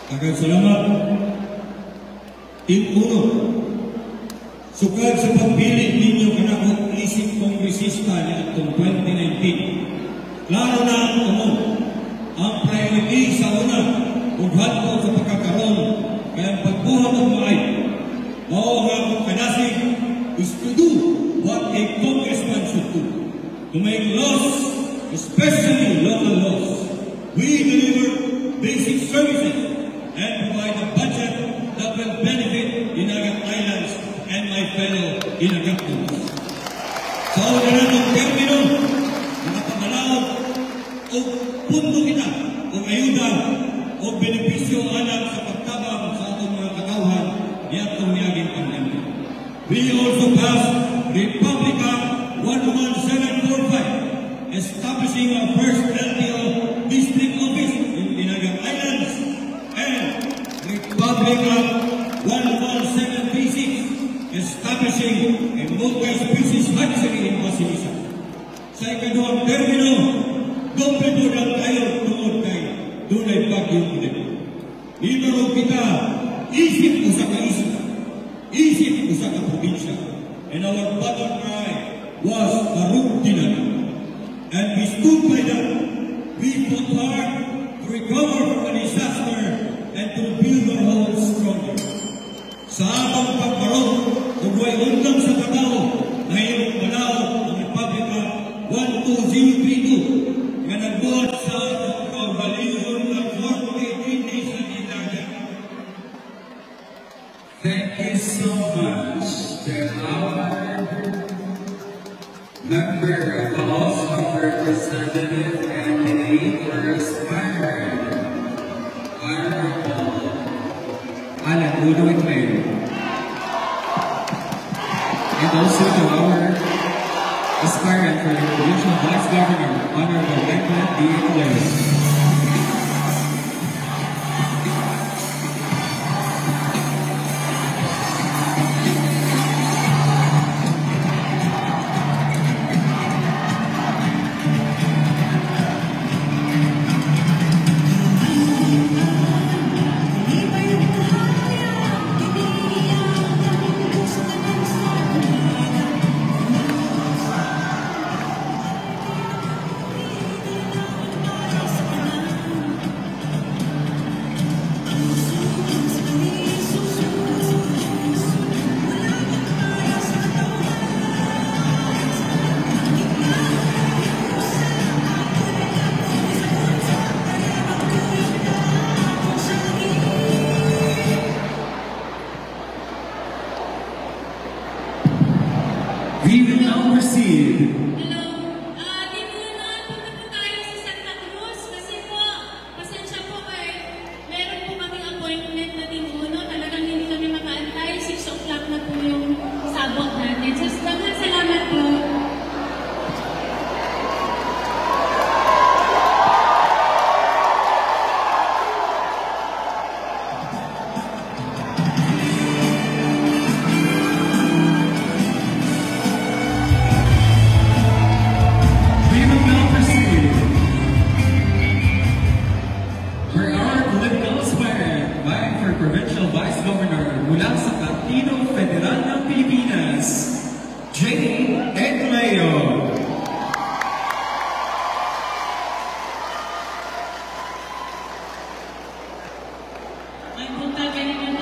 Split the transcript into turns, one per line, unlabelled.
Daghang salamat. Team 1. Sukad sa pagpili ninyo kanako isip kongresista ni atong 2019. Klaro na ang tumo. Ang priority sa una, ughan ko sa pagkakaroon, kaya ang pagbuhat ng maay. Mao nga akong kanasig is to do what a congressman should do. To make laws, especially local laws. We deliver basic services and provide a budget that will benefit Dinagat Islands and my fellow Dinagatans. Sa una na ng termino, nakapangalaw o pundo kita o ayuda o benepisyo alam sa pagtabang sa atong mga katawhan ni atong niyaging pandemya. We also passed Republica 11745, establishing our first LTO district office in Dinagat Islands, and Republica 11736, establishing a multi-species hatchery in Basilisa. Sa ikaduhang termino, kompleto lang tayo tungod kay dunay bagyong ulit. Libero kita, isip ko sa kaisla, isip ko sa kaprobinsya, and our battle cry was Karugtinan. And we stood by that. We fought hard to recover from the disaster and to build our homes stronger. Sa atong pagbarog, kung may undang sa katao, ngayong manaw ang Republika 12032 nga nagbuhat sa atong kaugalion ng 48 days na Dinagat.
Thank you so much to our member of the House of Representatives candidate for aspirant, Honorable Alan Ludwig Mayo. And also to our aspirant for the provincial vice governor, Honorable Edmund D. Lewis. We will now proceed.
Hello. Di muna, punta po tayo sa Santa Cruz kasi po, pasensya po meron po kaming appointment na Team 1. Talagang hindi kami makaantay. 6 o'clock na po yung sabot natin. Just naman, salamat po.
Provincial Vice Governor mula sa Partido Federal ng Pilipinas, J. Egleo.
May punta ganyan